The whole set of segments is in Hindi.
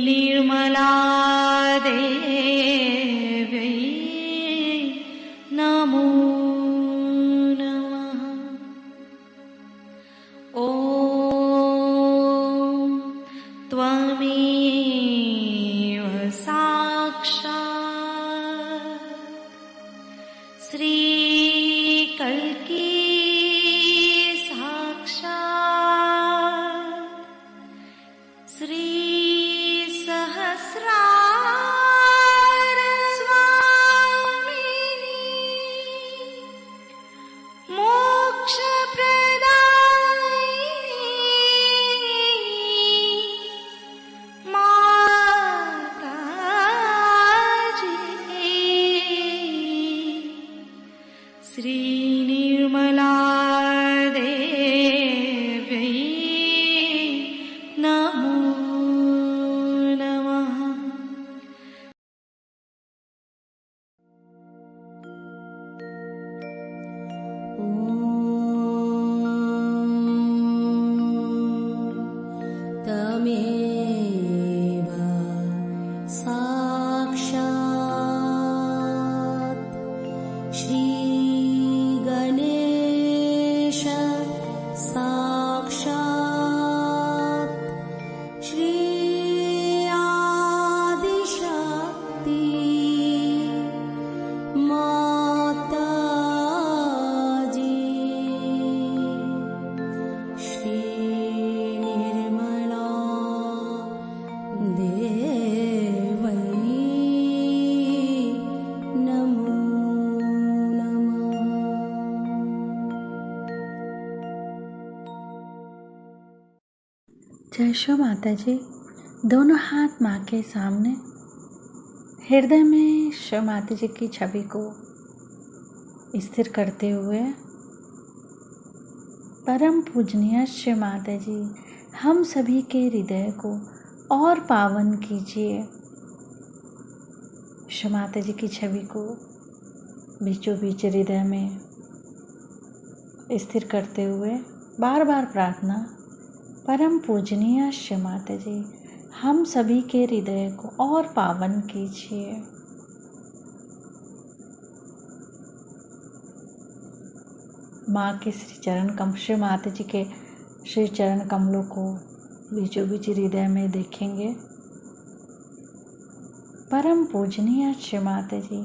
निर्मला देव्यै नमो नमः। ॐ त्वमेव साक्षात् श्रीकल्की निर्मला देव्यै नमो नमः। तमेव साक्षात् श्री गणेश साक्षात् श्री आदिशक्ति माताजी श्री निर्मला देवै नमो नमः। जय शो माता जी। दोनों हाथ माँ के सामने, हृदय में शो माता जी की छवि को स्थिर करते हुए, परम पूजनीय शो माता जी हम सभी के हृदय को और पावन कीजिए। शो माता जी की छवि को बीचों बीच हृदय में स्थिर करते हुए बार बार प्रार्थना, परम पूजनीय शो माता जी हम सभी के हृदय को और पावन कीजिए। माँ के श्री चरण कमल, श्री माता जी के श्री चरण कमलों को बीचों बीच हृदय में देखेंगे। परम पूजनीय श्री माता जी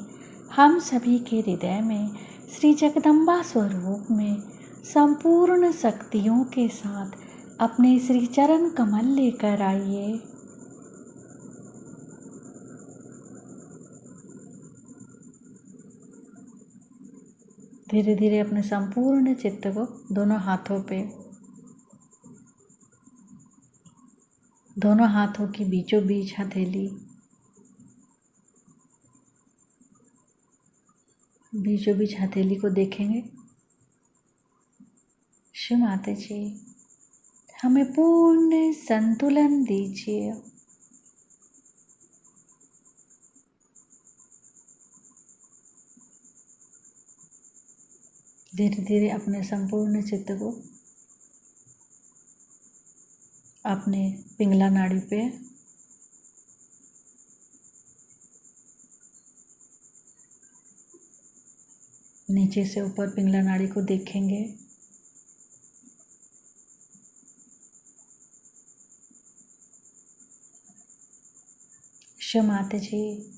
हम सभी के हृदय में श्री जगदम्बा स्वरूप में संपूर्ण शक्तियों के साथ अपने श्री चरण कमल लेकर आइए। धीरे धीरे अपने संपूर्ण चित्त को दोनों हाथों की बीचों बीच हथेली, बीचों बीच हथेली को देखेंगे। श्री माता जी हमें पूर्ण संतुलन दीजिए। धीरे धीरे अपने संपूर्ण चित्त को अपने पिंगला नाड़ी पे नीचे से ऊपर पिंगला नाड़ी को देखेंगे। श्री माता जी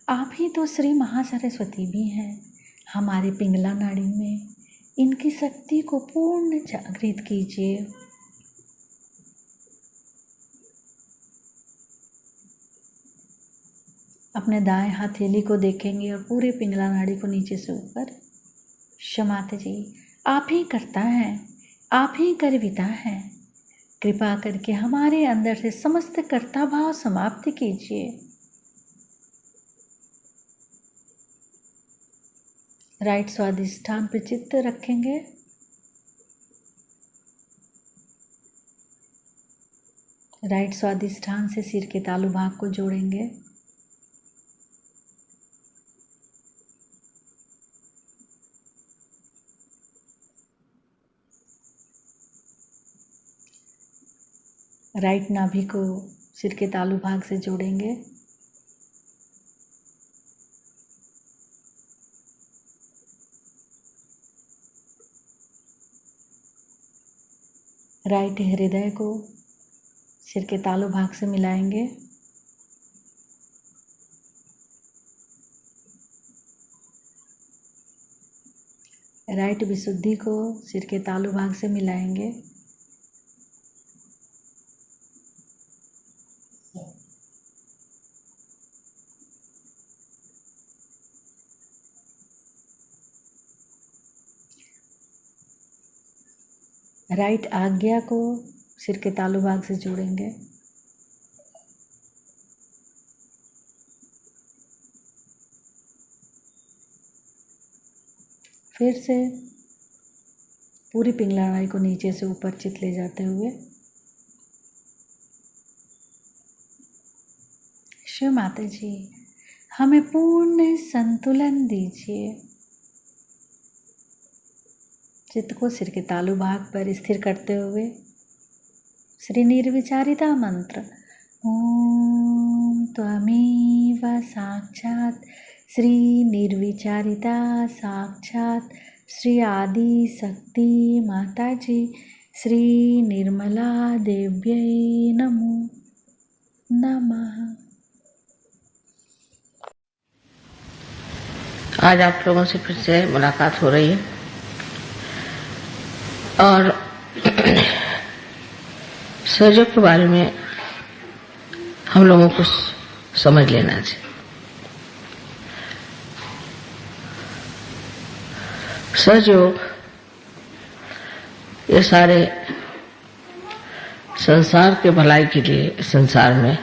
आप ही तो श्री महासरस्वती भी हैं। हमारे पिंगला नाड़ी में इनकी शक्ति को पूर्ण जागृत कीजिए। अपने दाएं हथेली को देखेंगे और पूरे पिंगला नाड़ी को नीचे से ऊपर। श्री माता जी आप ही करता है, आप ही करविता है। कृपा करके हमारे अंदर से समस्त कर्ता भाव समाप्त कीजिए। राइट स्वादिष्ठान पर चित्त रखेंगे। राइट स्वादिष्ठान से सिर के तालु भाग को जोड़ेंगे। राइट नाभि को सिर के तालु भाग से जोड़ेंगे। राइट हृदय को सिर के तालु भाग से मिलाएंगे। राइट विशुद्धि को सिर के तालु भाग से मिलाएंगे। राइट आज्ञा को सिर के तालु भाग से जोड़ेंगे। फिर से पूरी पिंगला नाड़ी को नीचे से ऊपर चित ले जाते हुए शिव माता जी हमें पूर्ण संतुलन दीजिए। चित्त को सिर के तालु भाग पर स्थिर करते हुए श्री निर्विचारिता मंत्र ओम त्वमेव साक्षात श्री निर्विचारिता साक्षात श्री आदि शक्ति माता जी श्री निर्मला देव्यै नमो नमः। आज आप लोगों से फिर से मुलाकात हो रही है और सहयोग के बारे में हम लोगों को समझ लेना चाहिए। सहयोग ये सारे संसार के भलाई के लिए संसार में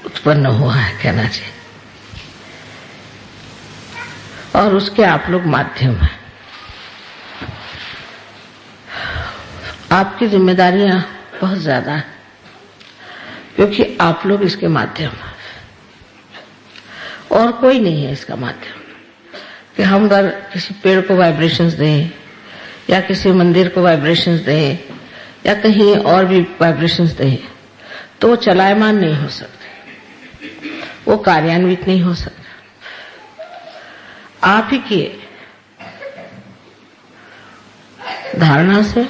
उत्पन्न हुआ है कहना चाहिए और उसके आप लोग माध्यम हैं। आपकी जिम्मेदारियां बहुत ज्यादा हैं क्योंकि आप लोग इसके माध्यम हैं और कोई नहीं है इसका माध्यम कि हम अगर किसी पेड़ को वाइब्रेशंस दें या किसी मंदिर को वाइब्रेशंस दें या कहीं और भी वाइब्रेशंस दें तो वो चलायमान नहीं हो सकते, वो कार्यान्वित नहीं हो सकते। आप ही की धारणा से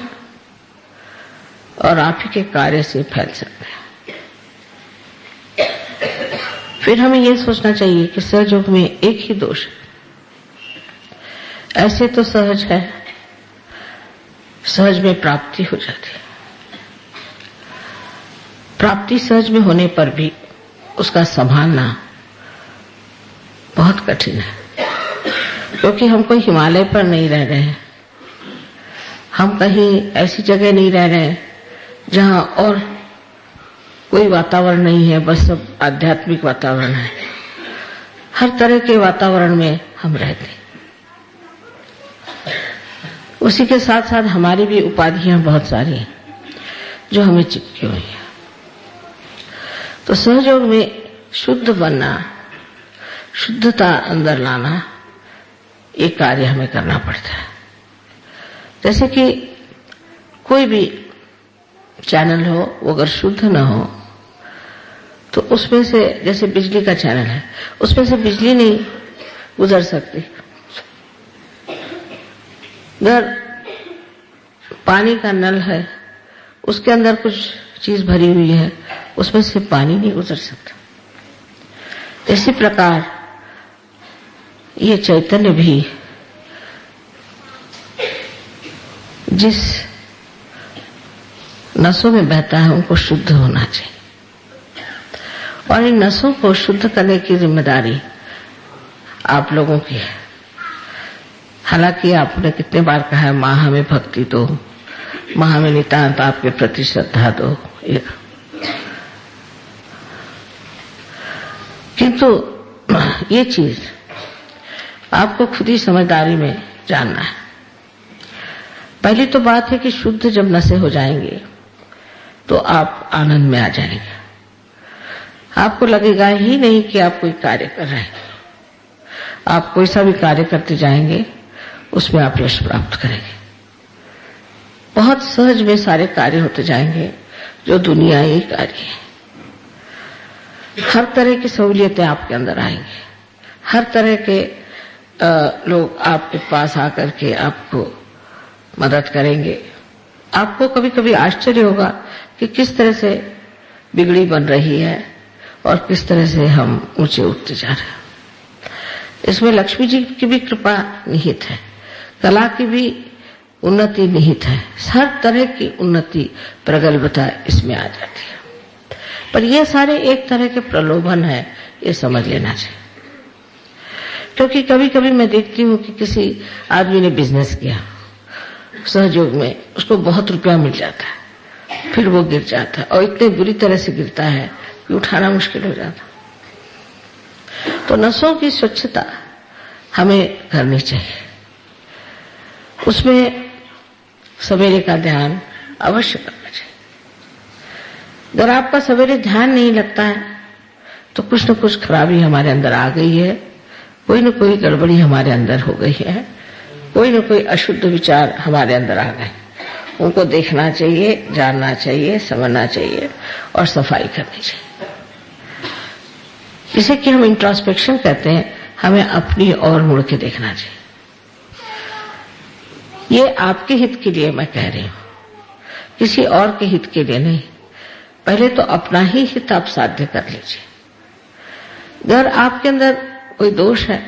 और आप ही के कार्य से फैल सकते हैं। फिर हमें यह सोचना चाहिए कि सहयोग में एक ही दोष है। ऐसे तो सहज है, सहज में प्राप्ति हो जाती है। प्राप्ति सहज में होने पर भी उसका संभालना बहुत कठिन है क्योंकि हम कोई हिमालय पर नहीं रह रहे हैं, हम कहीं ऐसी जगह नहीं रह रहे हैं जहां और कोई वातावरण नहीं है, बस सब आध्यात्मिक वातावरण है। हर तरह के वातावरण में हम रहते हैं। उसी के साथ साथ हमारी भी उपाधियां बहुत सारी हैं जो हमें चिपकी हुई हैं। तो सहयोग में शुद्ध बनना, शुद्धता अंदर लाना, ये कार्य हमें करना पड़ता है। जैसे कि कोई भी चैनल हो वो अगर शुद्ध न हो तो उसमें से, जैसे बिजली का चैनल है, उसमें से बिजली नहीं गुजर सकती। अगर पानी का नल है, उसके अंदर कुछ चीज भरी हुई है, उसमें से पानी नहीं गुजर सकता। इसी प्रकार ये चैतन्य भी जिस नसों में बहता है उनको शुद्ध होना चाहिए और इन नसों को शुद्ध करने की जिम्मेदारी आप लोगों की है। हालांकि आपने कितने बार कहा है मां हमें भक्ति दो, मां हमें नितांत आपके प्रति श्रद्धा दो, किंतु ये चीज आपको खुद ही समझदारी में जानना है। पहली तो बात है कि शुद्ध जब नशे हो जाएंगे तो आप आनंद में आ जाएंगे। आपको लगेगा ही नहीं कि आप कोई कार्य कर रहे हैं। आप कोई सा भी कार्य करते जाएंगे उसमें आप यश प्राप्त करेंगे। बहुत सहज में सारे कार्य होते जाएंगे जो दुनियाई कार्य है। हर तरह की सहूलियतें आपके अंदर आएंगी, हर तरह के लोग आपके पास आकर के आपको मदद करेंगे। आपको कभी कभी आश्चर्य होगा कि किस तरह से बिगड़ी बन रही है और किस तरह से हम ऊंचे उठते जा रहे हैं। इसमें लक्ष्मी जी की भी कृपा निहित है, कला की भी उन्नति निहित है, हर तरह की उन्नति प्रगल्भता इसमें आ जाती है। पर ये सारे एक तरह के प्रलोभन है, ये समझ लेना चाहिए। क्योंकि कभी कभी मैं देखती हूँ कि किसी आदमी ने बिजनेस किया, सहयोग में उसको बहुत रुपया मिल जाता है, फिर वो गिर जाता है और इतने बुरी तरह से गिरता है कि उठाना मुश्किल हो जाता। तो नसों की स्वच्छता हमें करनी चाहिए, उसमें सवेरे का ध्यान अवश्य करना चाहिए। अगर आपका सवेरे ध्यान नहीं लगता है तो कुछ न कुछ खराबी हमारे अंदर आ गई है, कोई न कोई गड़बड़ी हमारे अंदर हो गई है, कोई न कोई अशुद्ध विचार हमारे अंदर आ गए। उनको देखना चाहिए, जानना चाहिए, समझना चाहिए और सफाई करनी चाहिए। जिसे कि हम इंट्रोस्पेक्शन कहते हैं, हमें अपनी ओर मुड़ के देखना चाहिए। ये आपके हित के लिए मैं कह रही हूं, किसी और के हित के लिए नहीं। पहले तो अपना ही हित आप साध्य कर लीजिए। अगर आपके अंदर कोई दोष है,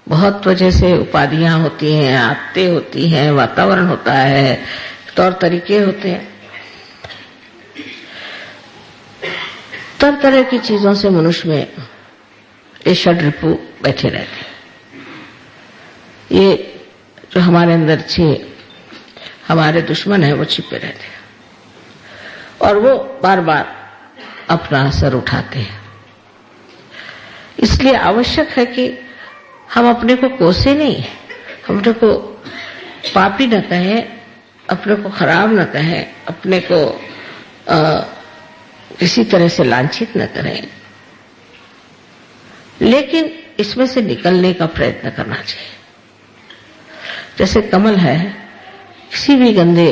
बहुत वजह से उपाधियां होती हैं, आदतें होती हैं, वातावरण होता है, तौर तरीके होते हैं, तरह तरह की चीजों से मनुष्य में ये षड्रिपु बैठे रहते हैं। ये जो हमारे अंदर हमारे दुश्मन है वो छिपे रहते हैं और वो बार बार अपना असर उठाते हैं। इसलिए आवश्यक है कि हम अपने को कोसे नहीं, अपने को पापी न कहें, अपने को खराब न कहें, अपने को किसी तरह से लांछित न करें, लेकिन इसमें से निकलने का प्रयत्न करना चाहिए। जैसे कमल है, किसी भी गंदे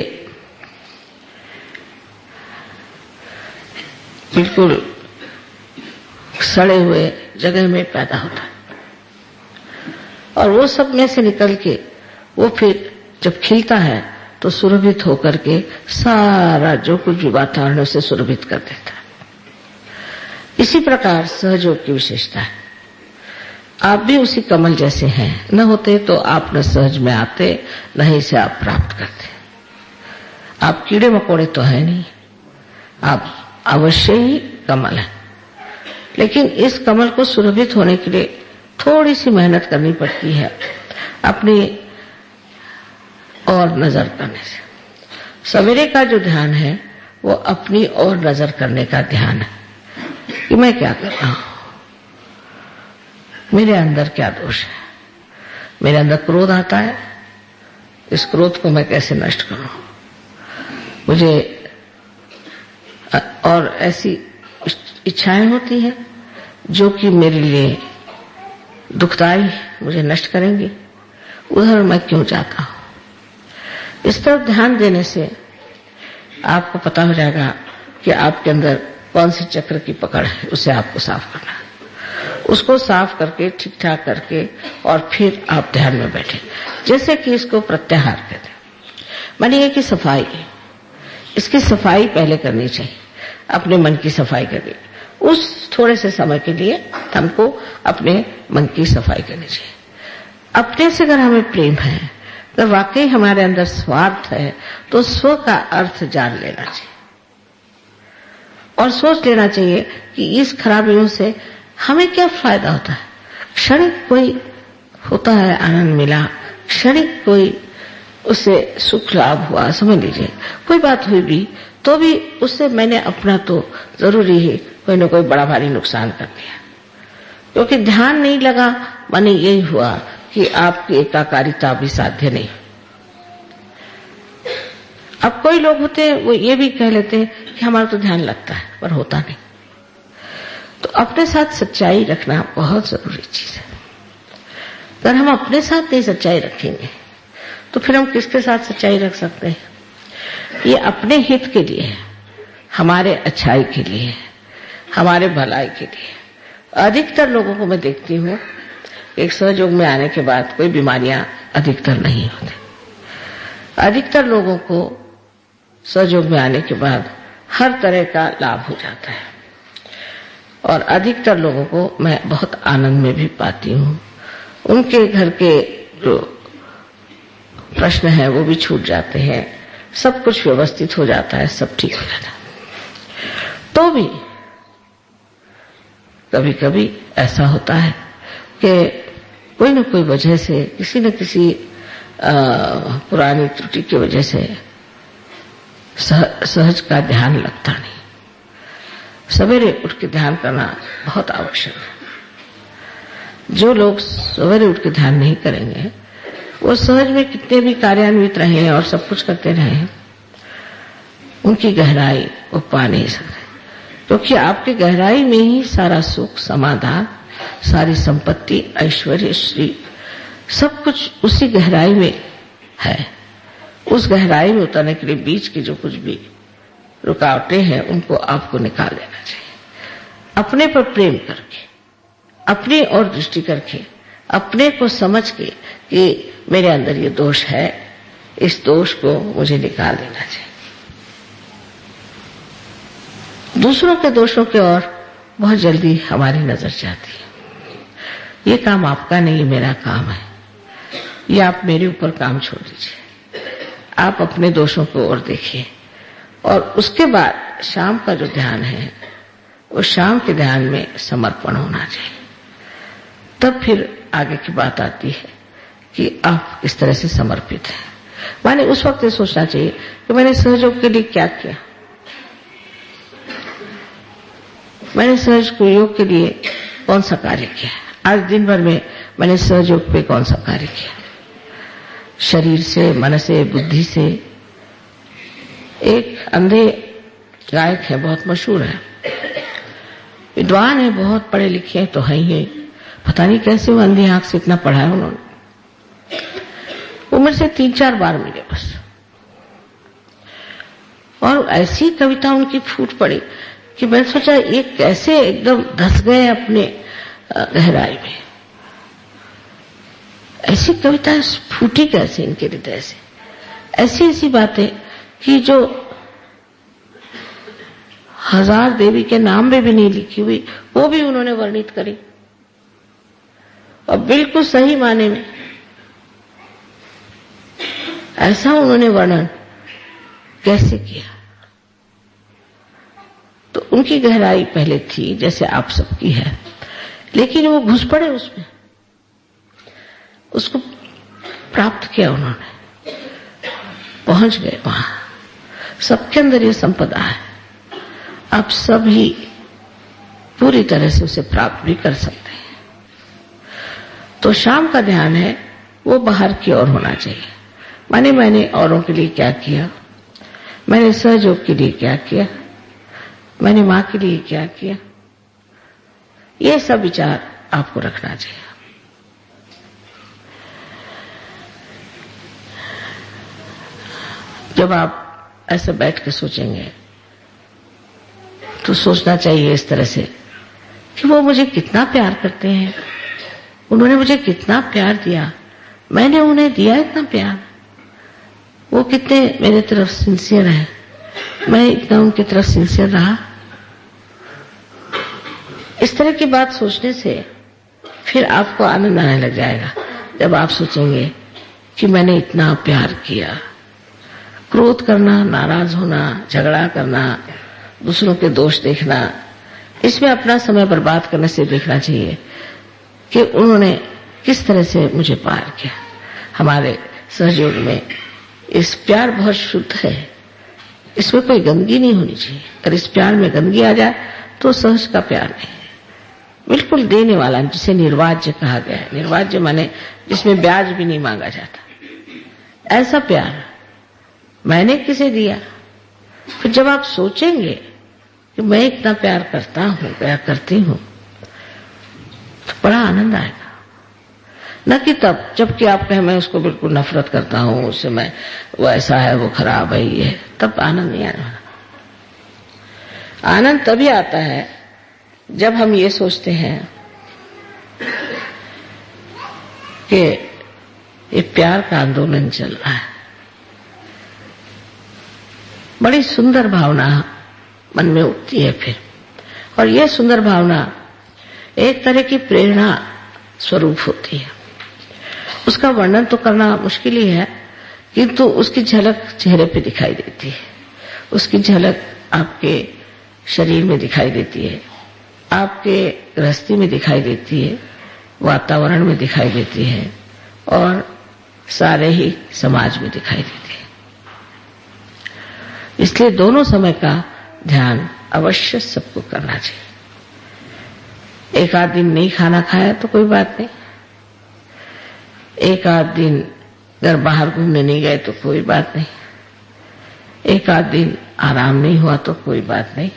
बिल्कुल सड़े हुए जगह में पैदा होता है और वो सब में से निकल के वो फिर जब खिलता है तो सुरभित होकर के सारा जो कुछ भी वातावरण उसे सुरभित कर देता है। इसी प्रकार सहयोग की विशेषता है। आप भी उसी कमल जैसे हैं, न होते तो आप न सहज में आते, न ही इसे आप प्राप्त करते। आप कीड़े मकोड़े तो है नहीं, आप अवश्य ही कमल है। लेकिन इस कमल को सुरभित होने के लिए थोड़ी सी मेहनत करनी पड़ती है, अपनी और नजर करने से। सवेरे का जो ध्यान है वो अपनी और नजर करने का ध्यान है कि मैं क्या कर रहा हूं, मेरे अंदर क्या दोष है, मेरे अंदर क्रोध आता है, इस क्रोध को मैं कैसे नष्ट करूं। मुझे और ऐसी इच्छाएं होती हैं जो कि मेरे लिए दुखदाई, मुझे नष्ट करेंगी, उधर मैं क्यों जाता हूं। इस तरफ ध्यान देने से आपको पता हो जाएगा कि आपके अंदर कौन सी चक्र की पकड़ है, उसे आपको साफ करना है। उसको साफ करके ठीक ठाक करके और फिर आप ध्यान में बैठे। जैसे कि इसको प्रत्याहार कहते हैं, मानिए कि सफाई, इसकी सफाई पहले करनी चाहिए, अपने मन की सफाई करनी। उस थोड़े से समय के लिए हमको अपने मन की सफाई करनी चाहिए। अपने से अगर हमें प्रेम है, अगर वाकई हमारे अंदर स्वार्थ है, तो स्व का अर्थ जान लेना चाहिए और सोच लेना चाहिए कि इस खराबियों से हमें क्या फायदा होता है। क्षणिक कोई होता है आनंद मिला, क्षणिक कोई उससे सुख लाभ हुआ, समझ लीजिए कोई बात हुई भी तो भी उससे मैंने अपना तो जरूरी ही कोई न कोई बड़ा भारी नुकसान कर दिया, क्योंकि ध्यान नहीं लगा। माने यही हुआ कि आपकी एकाकारिता भी साध्य नहीं। अब कोई लोग होते हैं वो ये भी कह लेते हैं कि हमारा तो ध्यान लगता है, पर होता नहीं। तो अपने साथ सच्चाई रखना बहुत जरूरी चीज है। अगर हम अपने साथ नहीं सच्चाई रखेंगे तो फिर हम किसके साथ सच्चाई रख सकते हैं। ये अपने हित के लिए है, हमारे अच्छाई के लिए, हमारे भलाई के लिए। अधिकतर लोगों को मैं देखती हूँ एक सहयोग में आने के बाद कोई बीमारियां अधिकतर नहीं होती। अधिकतर लोगों को सहयोग में आने के बाद हर तरह का लाभ हो जाता है और अधिकतर लोगों को मैं बहुत आनंद में भी पाती हूँ। उनके घर के जो प्रश्न है वो भी छूट जाते हैं, सब कुछ व्यवस्थित हो जाता है, सब ठीक हो जाता है। तो भी कभी कभी ऐसा होता है कि कोई न कोई वजह से, किसी न किसी पुरानी त्रुटि की वजह से सहज का ध्यान लगता नहीं। सवेरे उठ के ध्यान करना बहुत आवश्यक है। जो लोग सवेरे उठ के ध्यान नहीं करेंगे वो सहज में कितने भी कार्यान्वित रहे और सब कुछ करते रहे, उनकी गहराई वो पा नहीं सकते, क्योंकि आपकी गहराई में ही सारा सुख, समाधान, सारी संपत्ति, ऐश्वर्य, श्री, सब कुछ उसी गहराई में है। उस गहराई में उतरने के लिए बीच की जो कुछ भी रुकावटें हैं उनको आपको निकाल देना चाहिए। अपने पर प्रेम करके, अपनी ओर दृष्टि करके, अपने को समझ के कि मेरे अंदर ये दोष है, इस दोष को मुझे निकाल देना चाहिए। दूसरों के दोषों की ओर बहुत जल्दी हमारी नजर जाती है। ये काम आपका नहीं, मेरा काम है, ये आप मेरे ऊपर काम छोड़ दीजिए, आप अपने दोषों को और देखिए। और उसके बाद शाम का जो ध्यान है वो शाम के ध्यान में समर्पण होना चाहिए। तब फिर आगे की बात आती है कि आप किस तरह से समर्पित हैं। माने उस वक्त ये सोचना चाहिए कि मैंने सहयोग के लिए क्या किया, मैंने सहयोग योग के लिए कौन सा कार्य किया, आज दिन भर में मैंने सहयोग पे कौन सा कार्य किया, शरीर से, मन से, बुद्धि से। एक अंधे गायक है, बहुत मशहूर है, विद्वान है, बहुत पढ़े लिखे हैं तो है ही, पता नहीं कैसे वो अंधी आंख से इतना पढ़ा है उन्होंने। वो मेरे से 3-4 बार मिले बस, और ऐसी कविता उनकी फूट पड़ी कि मैंने सोचा ये कैसे एकदम धस गए अपने गहराई में। ऐसी कविता फूटी कैसे इनके हृदय से, ऐसी ऐसी बातें कि जो 1000 देवी के नाम में भी नहीं लिखी हुई वो भी उन्होंने वर्णित करी, और बिल्कुल सही माने में ऐसा उन्होंने वर्णन कैसे किया। तो उनकी गहराई पहले थी जैसे आप सबकी है, लेकिन वो घुस पड़े उसमें, उसको प्राप्त किया उन्होंने, पहुंच गए वहां। सबके अंदर ये संपदा है, आप सब ही पूरी तरह से उसे प्राप्त भी कर सकते हैं। तो शाम का ध्यान है वो बाहर की ओर होना चाहिए। माने मैंने औरों के लिए क्या किया, मैंने सहयोग के लिए क्या किया, मैंने मां के लिए क्या किया, ये सब विचार आपको रखना चाहिए। जब आप ऐसे बैठ के सोचेंगे तो सोचना चाहिए इस तरह से कि वो मुझे कितना प्यार करते हैं, उन्होंने मुझे कितना प्यार दिया, मैंने उन्हें दिया इतना प्यार, वो कितने मेरे तरफ सिंसियर है, मैं इतना उनकी तरफ सिंसियर रहा। इस तरह की बात सोचने से फिर आपको आनंद आने लग जाएगा जब आप सोचेंगे कि मैंने इतना प्यार किया। क्रोध करना, नाराज होना, झगड़ा करना, दूसरों के दोष देखना, इसमें अपना समय बर्बाद करने से देखना चाहिए कि उन्होंने किस तरह से मुझे प्यार किया। हमारे सहयोग में इस प्यार बहुत शुद्ध है, इसमें कोई गंदगी नहीं होनी चाहिए। अगर इस प्यार में गंदगी आ जाए तो सहज का प्यार नहीं, बिल्कुल देने वाला, जिसे निर्वाज्य कहा गया है। निर्वाज्य माने जिसमें ब्याज भी नहीं मांगा जाता, ऐसा प्यार मैंने किसे दिया। फिर जब आप सोचेंगे कि मैं इतना प्यार करता हूं, प्यार करती हूं, तो बड़ा आनंद आएगा। न कि तब जबकि आप कहें मैं उसको बिल्कुल नफरत करता हूं, उससे मैं, वो ऐसा है, वो खराब है, ये, तब आनंद नहीं आने वाला। आनंद तभी आता है जब हम ये सोचते हैं कि ये प्यार का आंदोलन चल रहा है। बड़ी सुंदर भावना मन में उठती है फिर, और यह सुंदर भावना एक तरह की प्रेरणा स्वरूप होती है। उसका वर्णन तो करना मुश्किल ही है, किंतु उसकी झलक चेहरे पे दिखाई देती है, उसकी झलक आपके शरीर में दिखाई देती है, आपके गृहस्थी में दिखाई देती है, वातावरण में दिखाई देती है, और सारे ही समाज में दिखाई देती है। इसलिए दोनों समय का ध्यान अवश्य सबको करना चाहिए। एक आध दिन नहीं खाना खाया तो कोई बात नहीं, एक आध दिन अगर बाहर घूमने नहीं गए तो कोई बात नहीं, एक आध दिन आराम नहीं हुआ तो कोई बात नहीं,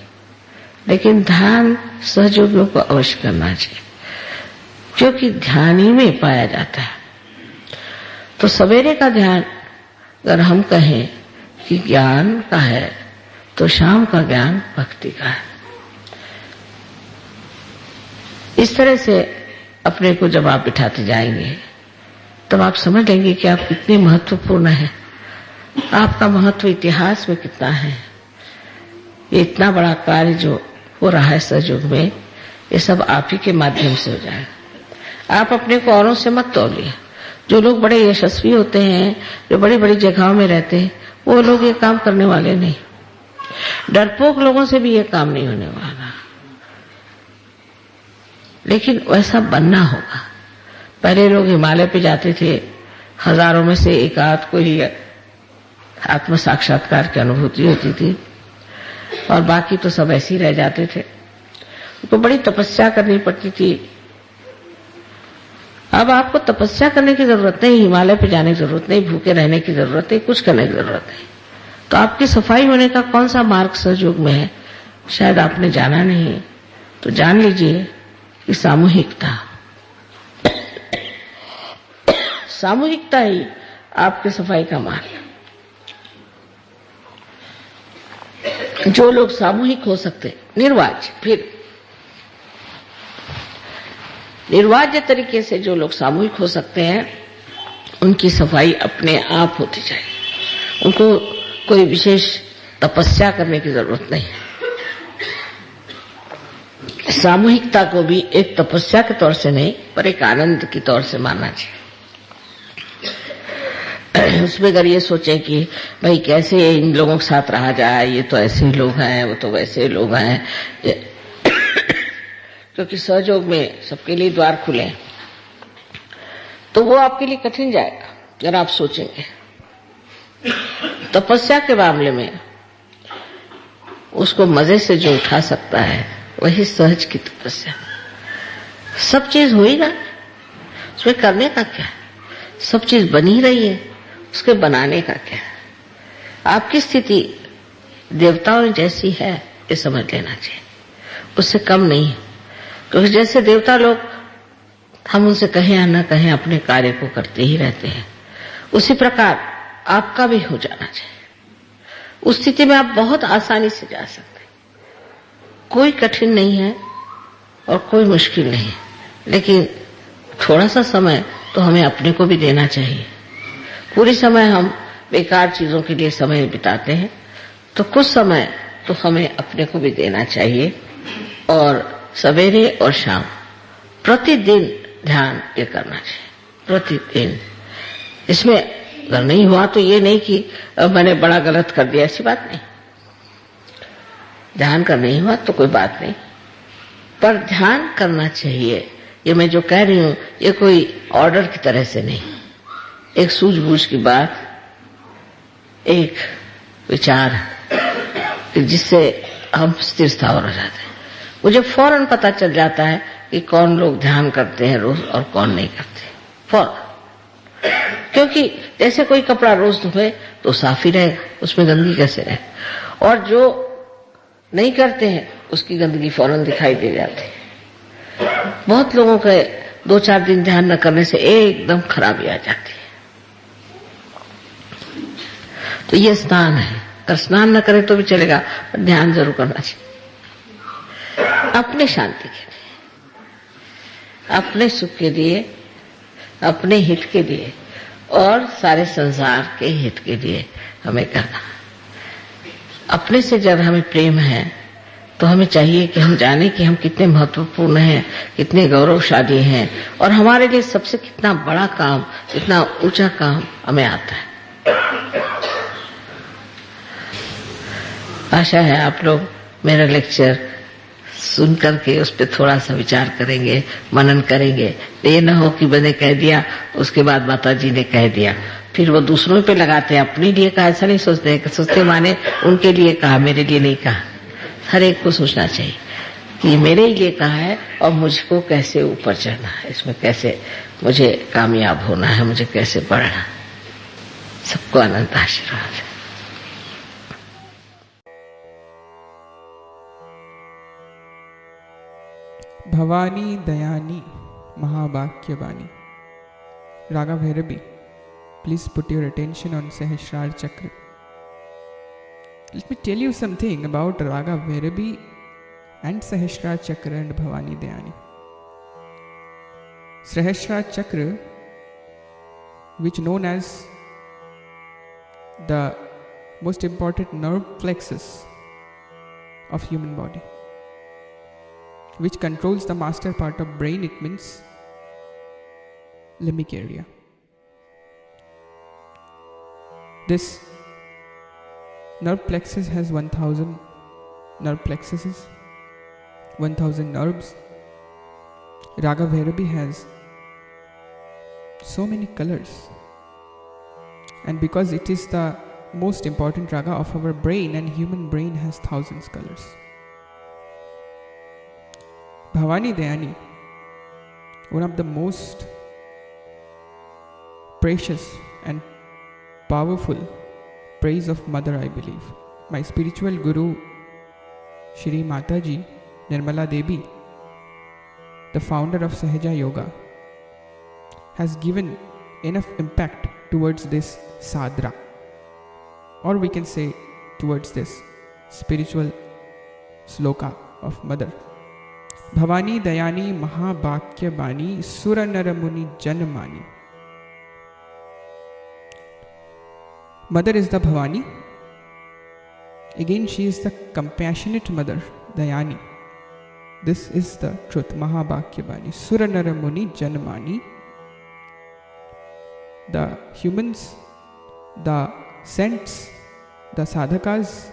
लेकिन ध्यान सहयोगियों को अवश्य करना चाहिए, क्योंकि ध्यान ही में पाया जाता है। तो सवेरे का ध्यान अगर हम कहें कि ज्ञान का है, तो शाम का ज्ञान भक्ति का है। इस तरह से अपने को जब आप बिठाते जाएंगे तब आप समझ लेंगे कि आप कितने महत्वपूर्ण हैं, आपका महत्व इतिहास में कितना है। ये इतना बड़ा कार्य जो हो रहा है सहयोग में, ये सब आप ही के माध्यम से हो जाएगा। आप अपने को औरों से मत तौलिए। जो लोग बड़े यशस्वी होते हैं, जो बड़ी बड़ी जगहों में रहते हैं, वो लोग ये काम करने वाले नहीं। डरपोक लोगों से भी ये काम नहीं होने वाला, लेकिन वैसा बनना होगा। पहले लोग हिमालय पे जाते थे, हजारों में से एक आध को ही आत्म साक्षात्कार की अनुभूति होती थी, और बाकी तो सब ऐसे ही रह जाते थे। उनको बड़ी तपस्या करनी पड़ती थी। अब आपको तपस्या करने की जरूरत नहीं, हिमालय पे जाने की जरूरत नहीं, भूखे रहने की जरूरत नहीं, कुछ करने की जरूरत नहीं। तो आपकी सफाई होने का कौन सा मार्ग सहयोग में है, शायद आपने जाना नहीं, तो जान लीजिए कि सामूहिकता सामूहिकता ही आपके सफाई का मार्ग। जो लोग सामूहिक हो सकते, निर्वाज्य, फिर निर्वाज्य तरीके से जो लोग सामूहिक हो सकते हैं, उनकी सफाई अपने आप होती जाएगी। उनको कोई विशेष तपस्या करने की जरूरत नहीं है। सामूहिकता को भी एक तपस्या के तौर से नहीं, पर एक आनंद की तौर से मानना चाहिए। उसमें अगर ये सोचें कि भाई कैसे इन लोगों के साथ रहा जाए, ये तो ऐसे लोग हैं, वो तो वैसे लोग हैं, क्योंकि सहयोग में सबके लिए द्वार खुले, तो वो आपके लिए कठिन जाएगा अगर आप सोचेंगे। तपस्या के मामले में उसको मजे से जो उठा सकता है, वही सहज की तपस्या। सब चीज हो ही रहा है, उसमें करने का क्या है? सब चीज बनी रही है, उसके बनाने का क्या है? आपकी स्थिति देवताओं जैसी है, ये समझ लेना चाहिए, उससे कम नहीं है। क्योंकि जैसे देवता लोग, हम उनसे कहें या न कहें, अपने कार्य को करते ही रहते हैं, उसी प्रकार आपका भी हो जाना चाहिए। उस स्थिति में आप बहुत आसानी से जा सकते हैं, कोई कठिन नहीं है और कोई मुश्किल नहीं है। लेकिन थोड़ा सा समय तो हमें अपने को भी देना चाहिए। पूरी समय हम बेकार चीजों के लिए समय बिताते हैं, तो कुछ समय तो हमें अपने को भी देना चाहिए। और सवेरे और शाम प्रतिदिन ध्यान ये करना चाहिए, प्रतिदिन। इसमें अगर नहीं हुआ तो ये नहीं कि मैंने बड़ा गलत कर दिया, ऐसी बात नहीं। ध्यान कर नहीं हुआ तो कोई बात नहीं, पर ध्यान करना चाहिए। ये मैं जो कह रही हूं, ये कोई ऑर्डर की तरह से नहीं, एक सूझबूझ की बात, एक विचार, जिससे हम स्थिर स्थावर हो जाते हैं। मुझे फौरन पता चल जाता है कि कौन लोग ध्यान करते हैं रोज और कौन नहीं करते, फौरन। क्योंकि जैसे कोई कपड़ा रोज धोए तो साफ ही रहेगा, उसमें गंदगी कैसे रहे, और जो नहीं करते हैं उसकी गंदगी फौरन दिखाई दे जाती है। बहुत लोगों के 2-4 दिन ध्यान न करने से एकदम खराबी आ जाती है। तो ये स्नान है, अगर स्नान न करे तो भी चलेगा, पर ध्यान जरूर करना चाहिए। अपने शांति के लिए, अपने सुख के लिए, अपने हित के लिए और सारे संसार के हित के लिए हमें करना। अपने से जब हमें प्रेम है तो हमें चाहिए कि हम जाने कि हम कितने महत्वपूर्ण हैं, कितने गौरवशाली हैं और हमारे लिए सबसे कितना बड़ा काम, इतना ऊंचा काम हमें आता है। आशा है आप लोग मेरा लेक्चर सुन करके उस पर थोड़ा सा विचार करेंगे, मनन करेंगे। ये न हो कि मैंने कह दिया उसके बाद माता जी ने कह दिया, फिर वो दूसरों पे लगाते हैं, अपने लिए कहा ऐसा नहीं सोचते हैं कि सोचते माने उनके लिए कहा, मेरे लिए नहीं कहा। हर एक को सोचना चाहिए कि मेरे लिए कहा है और मुझको कैसे ऊपर चढ़ना है, इसमें कैसे मुझे कामयाब होना है, मुझे कैसे बढ़ना। सबको अनंत आशीर्वाद है। भवानी दयानी महावाक्यवाणी। Raga Bhairavi, please put your attention on Sahasrar Chakra. Let me tell you something about Raga Bhairavi and Sahasrar Chakra and Bhavani Dayani. Sahasrar Chakra, which known as the most important nerve plexus of human body, which controls the master part of brain, it means limbic area. This nerve plexus has 1000 nerve plexuses, 1000 nerves. Raga Bhairavi has so many colors, and because it is the most important raga of our brain, and human brain has thousands colors. Bhavani Dayani, one of the most precious and powerful praise of mother, I believe. My spiritual guru, Shri Mataji Nirmala Devi, the founder of Sahaja Yoga, has given enough impact towards this sadhana, or we can say towards this spiritual sloka of mother. Bhavani Dayani Mahabhakya Bani Sura Naramuni Janmani. Mother is the Bhavani. Again, she is the compassionate mother, Dayani. This is the truth. Mahabhakya Bani Sura Naramuni Janmani. The humans, the saints, the sadhakas,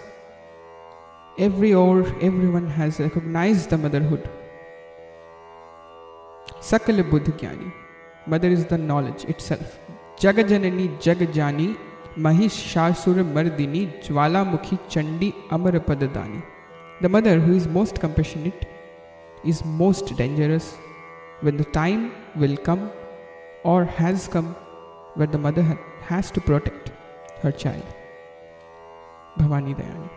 everyone has recognized the motherhood. Sakala Buddha Jnani. Mother is the knowledge itself. Jagajanani Jagajani Mahishasura Mardini Jwala Mukhi Chandi Amara Padadani. The mother, who is most compassionate, is most dangerous when the time will come or has come where the mother has to protect her child. Bhavani Dayani.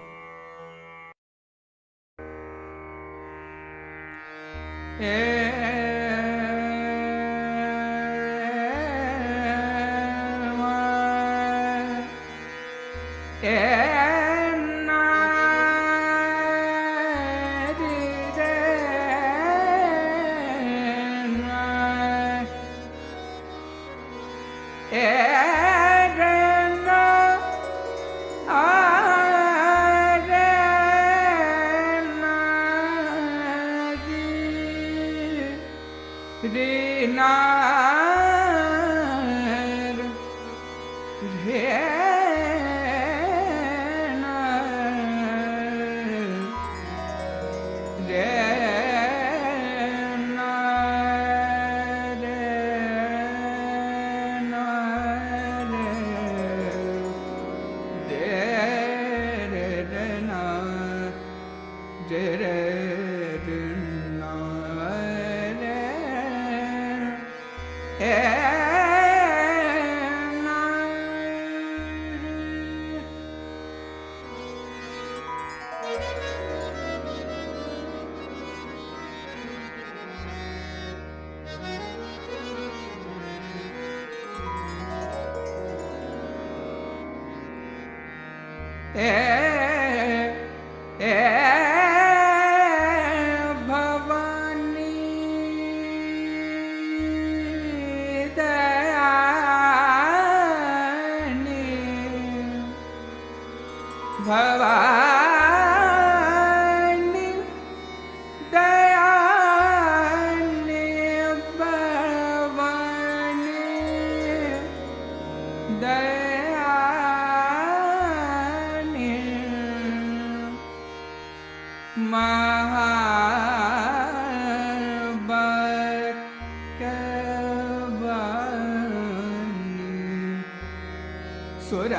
सुर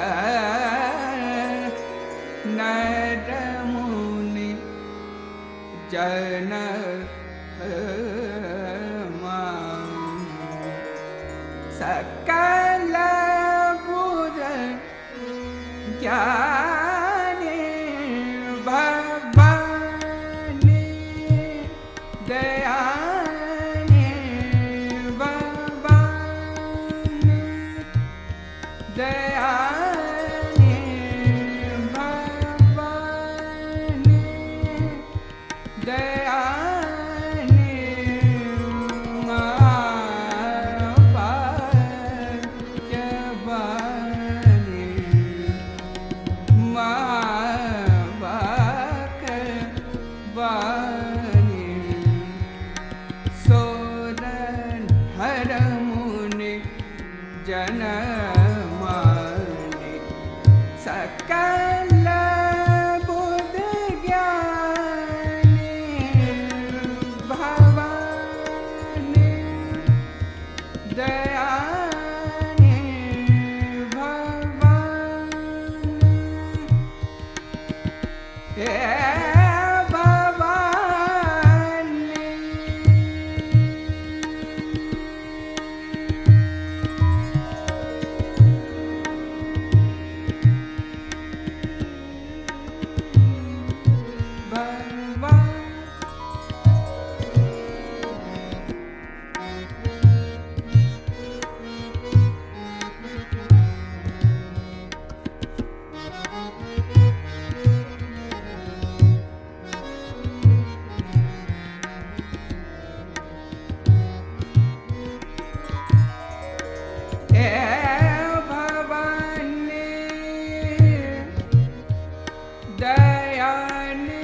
नर मुनि जन सकल बुध ज्ञानी भवानी दयानी भवानी दयानी भवानी दयानी जन माने सकल बुध ज्ञानी भवानी दयानी भवानी हे भवानी दयानी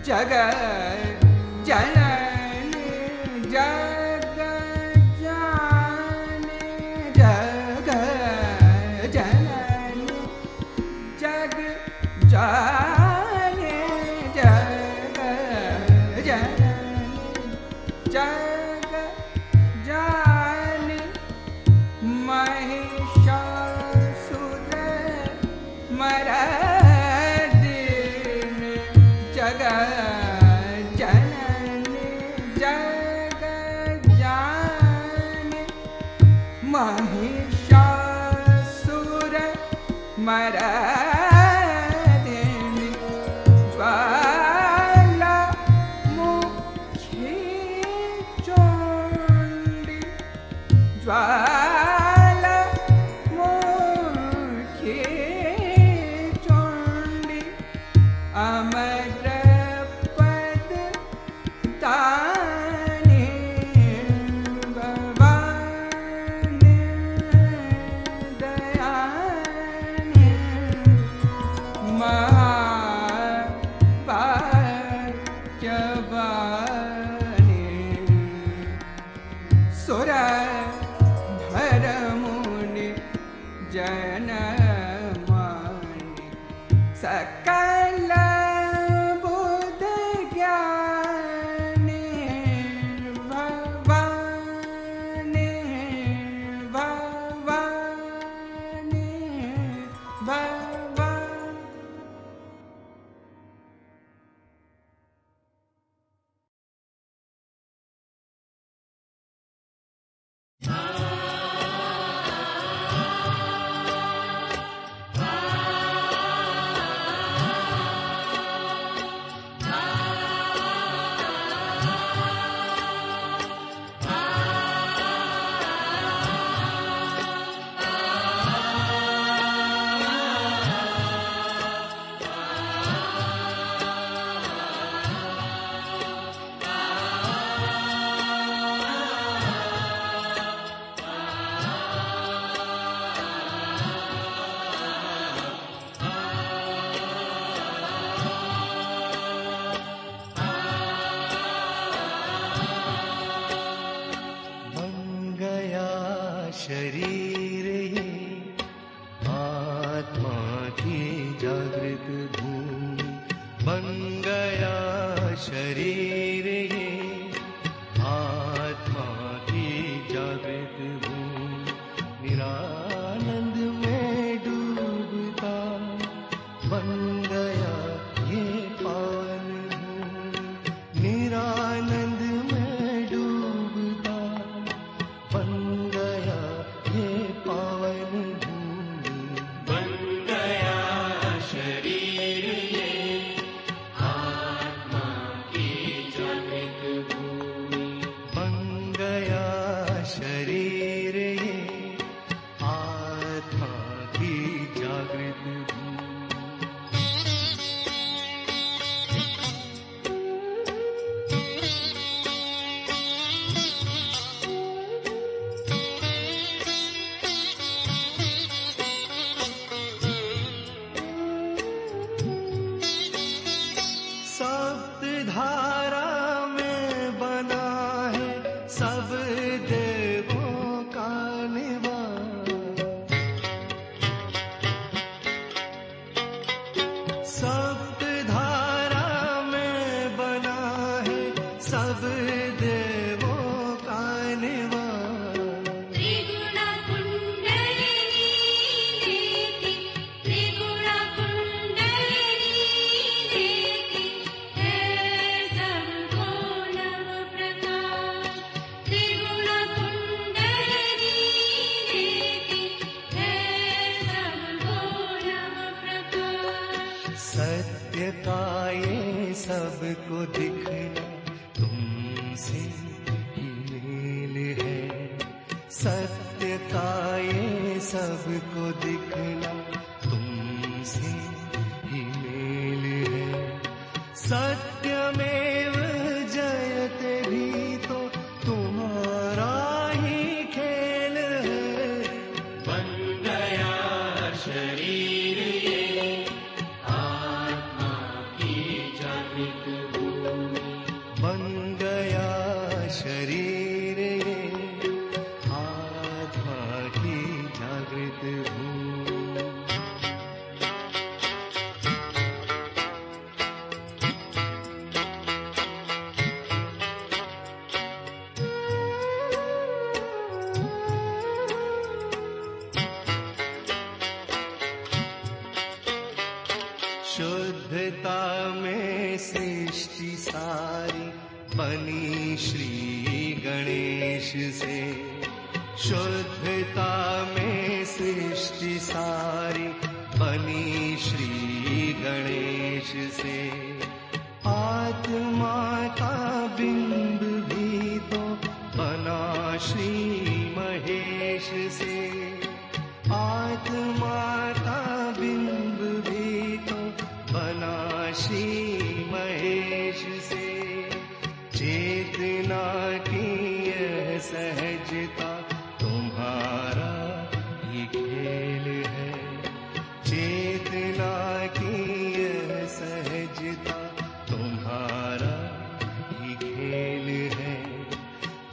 जग जननी जग जाने जग जननी जग जाने जग जननी जग जाने महिषासुर मर्दिनी जग जननी जग जाने महिषासुर मर्दिनी ज्वालामुखी चण्डी ज्वालामुखी चण्डी अमर पद ताने भवानी दयानी महाभाग्यवानी सुर धर मुनि जनमानि सकल बुध ज्ञानी भवानी भवानी भवानी। शरीर ये आत्मा की जागृत भूमि बन गया। शरीर ये आत्मा की जागृत भूमि निरानंद में डूबता बन गया ये पावन भूमि। निरानंद में डूबता बन गया ये पावन भूमि। बन गया शरीर ये आत्मा की जागृत भूमि। बन गया शरीर ये आत्मा की जागृत भूमि। सप्त धारा में बना है सब देवों का निवास। सप्त धारा में बना है सब देवों का निवास। त्रिगुण कुंडलिनी देवी त्रिगुण कुंडलिनी देवी है सबको नव प्रकाश। त्रिगुण कुंडलिनी देवी है सबको नव प्रकाश। सत्य का ये सबको दिखना तुमसे ही मेल है। सत्य का ये सबको दिखना तुम तुमसे ही मेल है। सत्यमेव जयते भी तो तुम्हारा ही खेल है। बन गया शरीर ये आत्मा की जागृत भूमि। बन गया शरीर ये आत्मा की जागृत भूमि। शुद्धता में सृष्टि सारी बनी श्री गणेश से। शुद्धता में सृष्टि सारी बनी श्री गणेश से। आत्मा का बिंब भी तो बना श्री महेश से। आत्मा का बिंब भी तो बना श्री महेश से। चेतना की यह सहजता तुम्हारा ही खेल है। चेतना की यह सहजता तुम्हारा ही खेल है।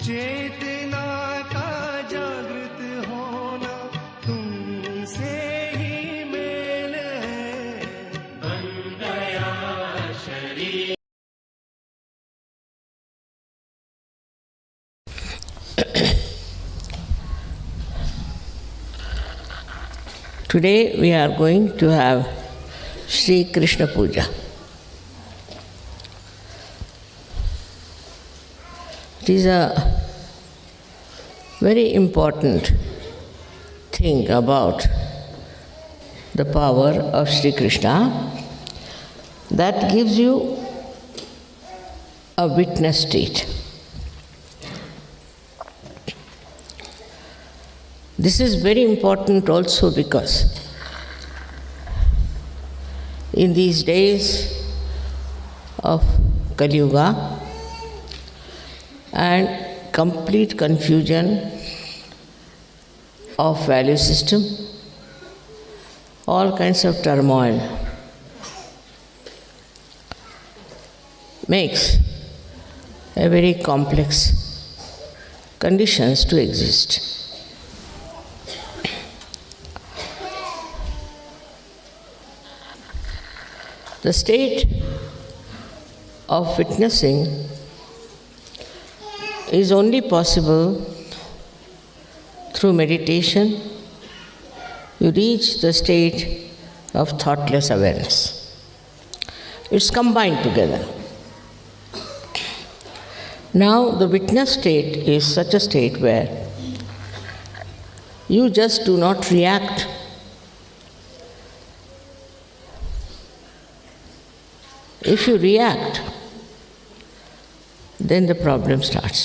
चेतना का जागृत होना तुमसे ही मेल है। बन गया शरीर। Today we are going to have Sri Krishna Puja. It is a very important thing about the power of Sri Krishna that gives you a witness state. This is very important also because in these days of Kali Yuga and complete confusion of value system, all kinds of turmoil makes a very complex conditions to exist. The state of witnessing is only possible through meditation. You reach the state of thoughtless awareness. It's combined together. Now, the witness state is such a state where you just do not react. If you react, then the problem starts.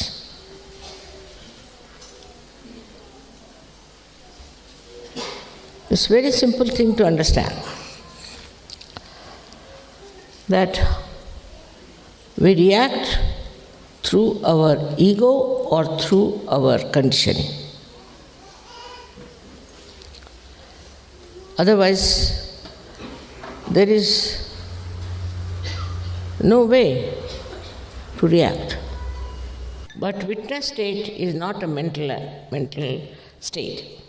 It's a very simple thing to understand that we react through our ego or through our conditioning. Otherwise, there is no way to react. But witness state is not a mental state.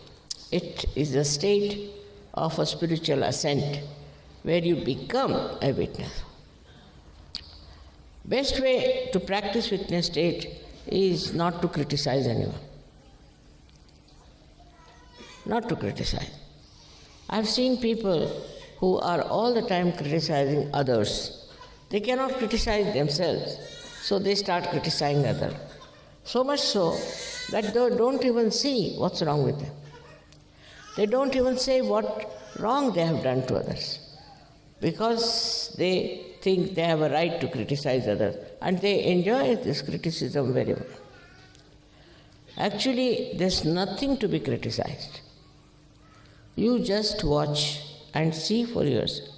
It is a state of a spiritual ascent where you become a witness. Best way to practice witness state is not to criticize anyone. Not to criticize. I've seen people who are all the time criticizing others. They cannot criticize themselves, so they start criticizing others. So much so that they don't even see what's wrong with them. They don't even say what wrong they have done to others, because they think they have a right to criticize others, and they enjoy this criticism very well. Actually, there's nothing to be criticized. You just watch and see for yourself.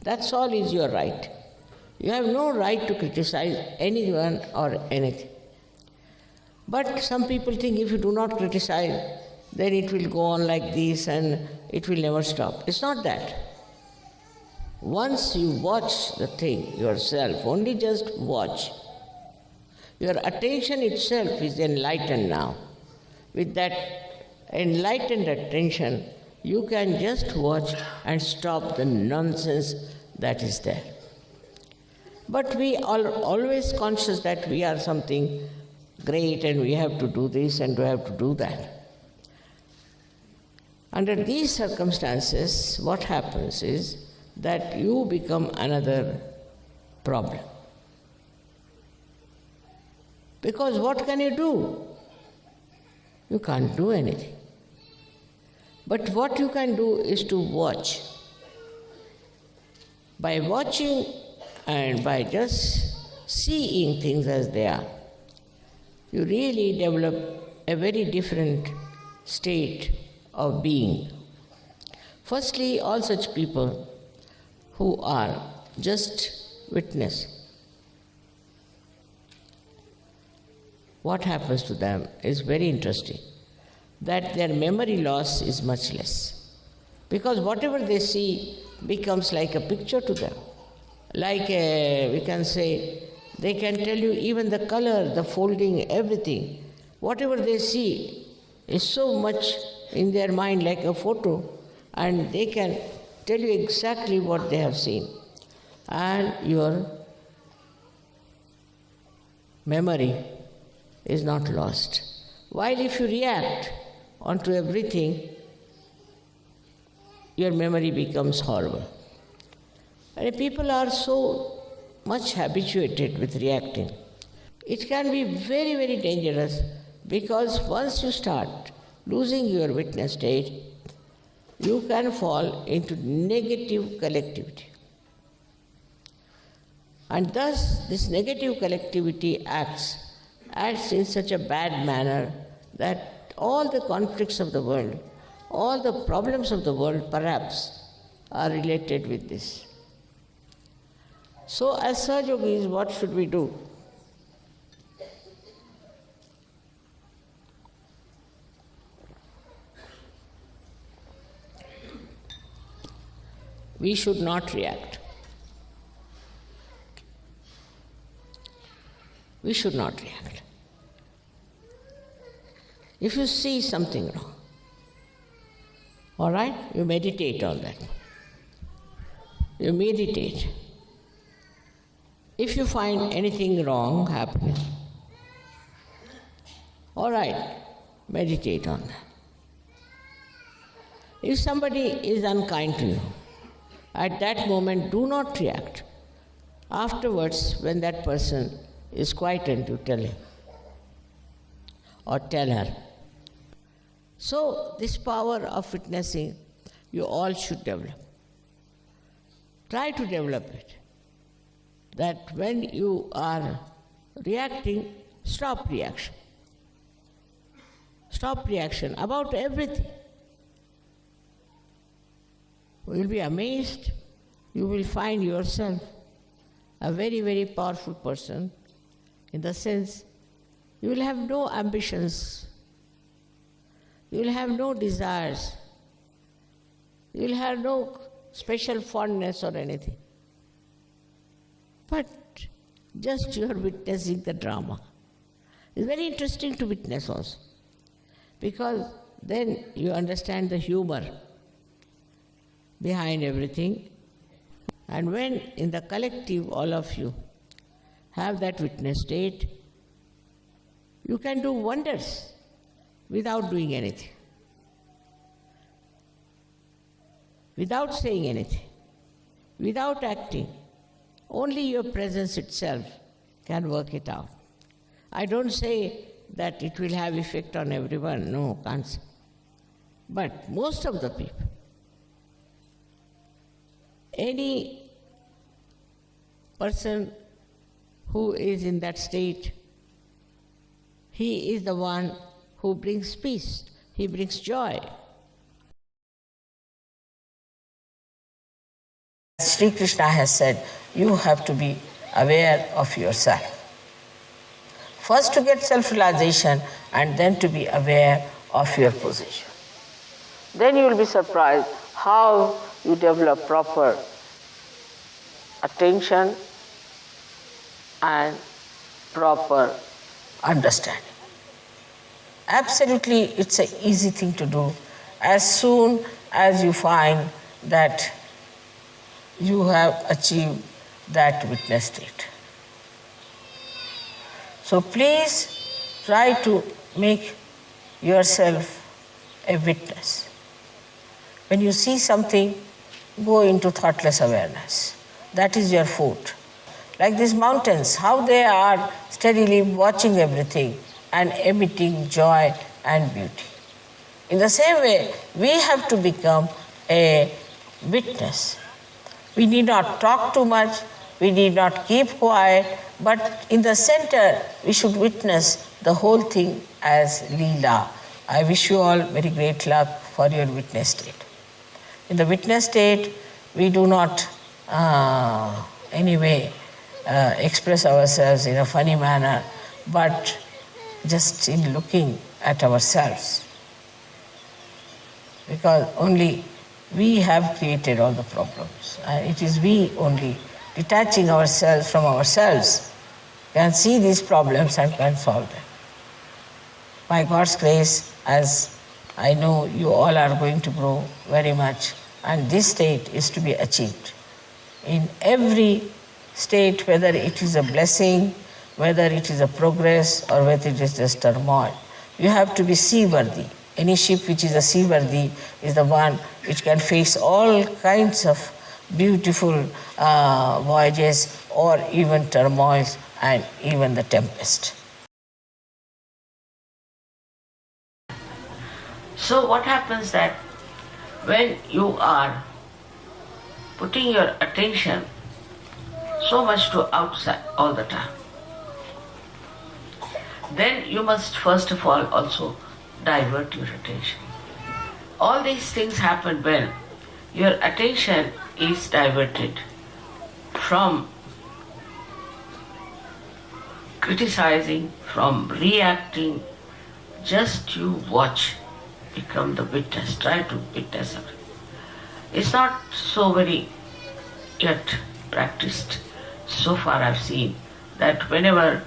That's all is your right. You have no right to criticize anyone or anything. But some people think if you do not criticize, then it will go on like this and it will never stop. It's not that. Once you watch the thing yourself, only just watch, your attention itself is enlightened now. With that enlightened attention, you can just watch and stop the nonsense that is there. But we are always conscious that we are something great and we have to do this and we have to do that. Under these circumstances, what happens is that you become another problem. Because what can you do? You can't do anything. But what you can do is to watch. By watching and by just seeing things as they are, you really develop a very different state of being. Firstly, all such people who are just witness, what happens to them is very interesting, that their memory loss is much less. Because whatever they see becomes like a picture to them. Like we can say, they can tell you even the color, the folding, everything. Whatever they see is so much in their mind like a photo, and they can tell you exactly what they have seen. And your memory is not lost. While if you react onto everything, your memory becomes horrible. And people are so much habituated with reacting. It can be very, very dangerous, because once you start losing your witness state, you can fall into negative collectivity. And thus, this negative collectivity acts in such a bad manner that all the conflicts of the world, all the problems of the world perhaps are related with this. So as Sahaja-yogis, what should we do? We should not react. We should not react. If you see something wrong, all right, you meditate on that. You meditate. If you find anything wrong happening, all right, meditate on that. If somebody is unkind to you, at that moment do not react. Afterwards, when that person is quietened, you tell him or tell her. So this power of witnessing, you all should develop. Try to develop it. That when you are reacting, stop reaction. Stop reaction about everything. You will be amazed. You will find yourself a very, very powerful person, in the sense you will have no ambitions. You will have no desires. You will have no special fondness or anything. But just you are witnessing the drama. It's very interesting to witness also, because then you understand the humor behind everything. And when in the collective all of you have that witness state, you can do wonders without doing anything, without saying anything, without acting. Only your presence itself can work it out. I don't say that it will have effect on everyone, no, can't say. But most of the people, any person who is in that state, he is the one who brings peace, he brings joy. Sri Krishna has said, you have to be aware of yourself. First to get self-realization and then to be aware of your position. Then you will be surprised how you develop proper attention and proper understanding. Absolutely, it's an easy thing to do as soon as you find that you have achieved that witness state. So please try to make yourself a witness. When you see something, go into thoughtless awareness. That is your food. Like these mountains, how they are steadily watching everything and emitting joy and beauty. In the same way, we have to become a witness. We need not talk too much, we need not keep quiet, but in the center, we should witness the whole thing as Leela. I wish you all very great luck for your witness state. In the witness state, we do not anyway express ourselves in a funny manner, but just in looking at ourselves. Because only we have created all the problems. It is we only, detaching ourselves from ourselves, can see these problems and can solve them. By God's grace, as I know you all are going to grow very much, and this state is to be achieved. In every state, whether it is a blessing, whether it is a progress, or whether it is just turmoil, you have to be seaworthy. Any ship which is a seaworthy is the one which can face all kinds of beautiful voyages or even turmoils and even the tempest. So what happens that when you are putting your attention so much to outside all the time, then you must first of all also divert your attention. All these things happen when your attention is diverted from criticizing, from reacting. Just you watch, become the witness, try to witness everything. It's not so very yet practiced. So far I've seen that whenever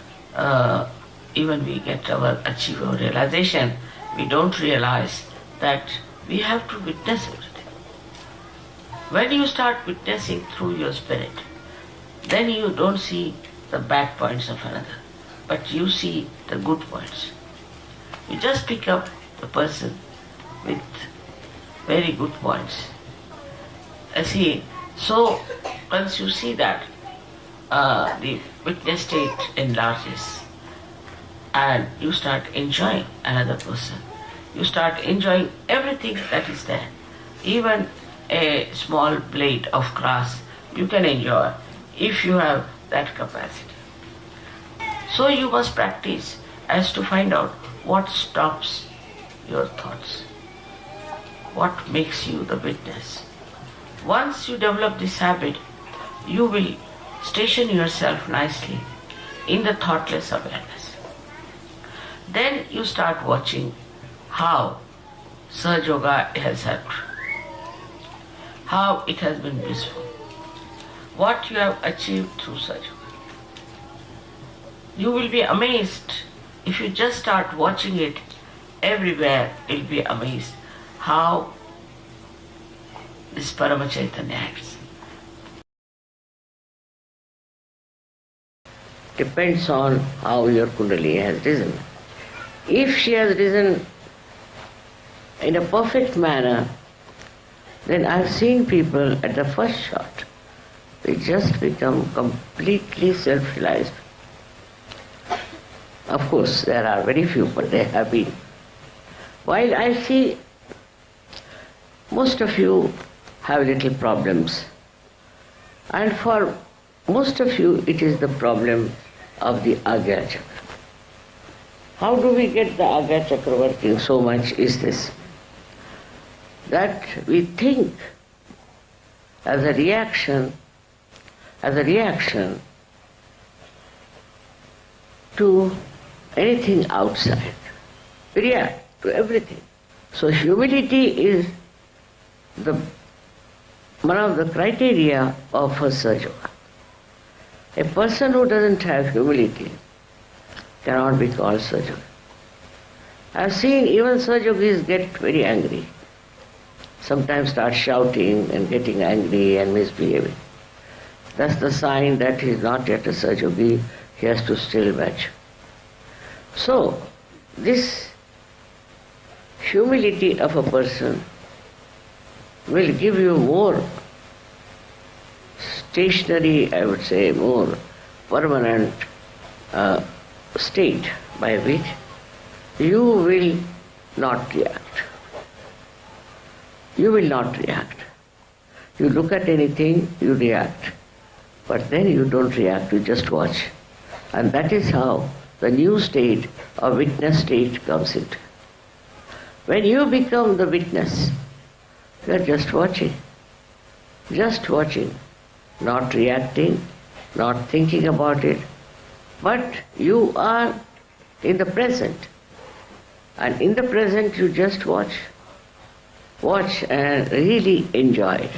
even we get achieve our realization, we don't realize that we have to witness everything. When you start witnessing through your spirit, then you don't see the bad points of another, but you see the good points. You just pick up the person with very good points. See, so once you see that, the witness state enlarges and you start enjoying another person. You start enjoying everything that is there. Even a small blade of grass you can enjoy if you have that capacity. So you must practice as to find out what stops your thoughts, what makes you the witness. Once you develop this habit, you will station yourself nicely in the thoughtless awareness. Then you start watching how Sahaja Yoga has helped, how it has been blissful, what you have achieved through Sahaja Yoga. You will be amazed if you just start watching it everywhere. You'll be amazed how this Parama Chaitanya acts. Depends on how your Kundalini has risen. If she has risen in a perfect manner, then I've seen people at the first shot, they just become completely self-realized. Of course, there are very few, but they have been. While I see most of you have little problems, and for most of you it is the problem of the Agya Chakra. How do we get the Agya Chakra working so much is this, that we think as a reaction to anything outside. We react to everything. So humility is one of the criteria of a Sahaja Yoga. A person who doesn't have humility cannot be called Sahaja Yogi. I have seen even Sahaja Yogis get very angry. Sometimes start shouting and getting angry and misbehaving. That's the sign that he is not yet a Sahaja Yogi. He has to still match. So, this humility of a person will give you more stationary, I would say, more permanent state by which you will not react. You will not react. You look at anything, you react. But then you don't react, you just watch. And that is how the new state or witness state comes into. When you become the witness, you are just watching, not reacting, not thinking about it, but you are in the present. And in the present you just watch and really enjoy it.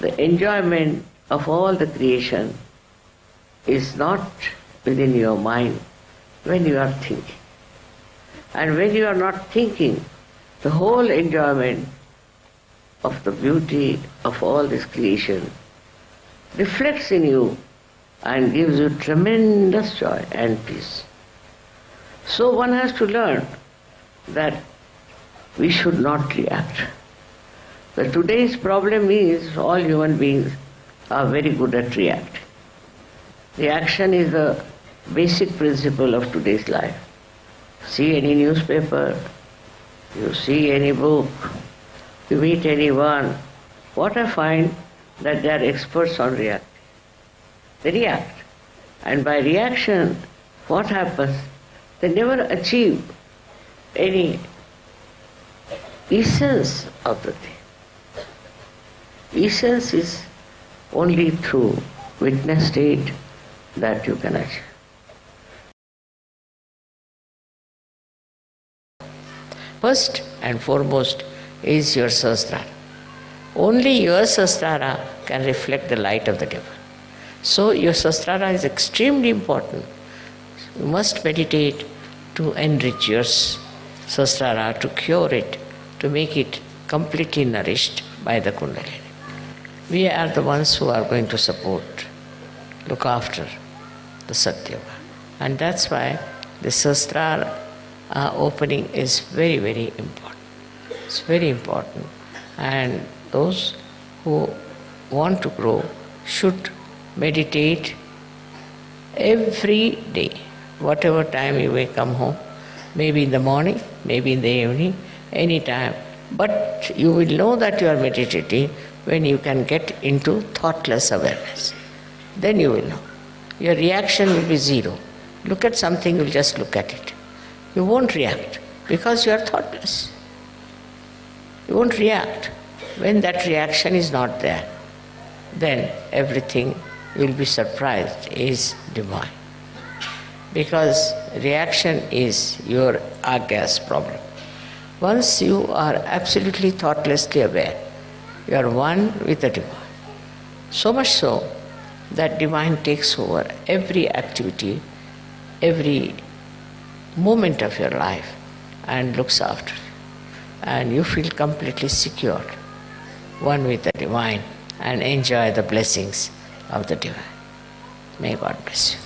The enjoyment of all the creation is not within your mind when you are thinking. And when you are not thinking, the whole enjoyment of the beauty of all this creation reflects in you and gives you tremendous joy and peace. So one has to learn that we should not react. The today's problem is all human beings are very good at reacting. Reaction is the basic principle of today's life. See any newspaper, you see any book, you meet anyone, what I find that they are experts on reacting. They react. And by reaction, what happens? They never achieve any essence of the thing. Essence is only through witness state that you can achieve. First and foremost is your Sahasrara. Only your Sahasrara can reflect the light of the Divine. So your Sahasrara is extremely important. You must meditate to enrich your Sahasrara, to cure it, to make it completely nourished by the Kundalini. We are the ones who are going to support, look after the Satya. And that's why the Sahasrara opening is very, very important. It's very important. And those who want to grow should meditate every day. Whatever time you may come home, maybe in the morning, maybe in the evening, any time. But you will know that you are meditating when you can get into thoughtless awareness. Then you will know. Your reaction will be zero. Look at something, you'll just look at it. You won't react because you are thoughtless. You won't react. When that reaction is not there, then everything, you'll be surprised, is divine. Because reaction is your agas problem. Once you are absolutely thoughtlessly aware, you are one with the divine. So much so that divine takes over every activity, every moment of your life and looks after you. And you feel completely secure, one with the divine, and enjoy the blessings of the divine. May God bless you.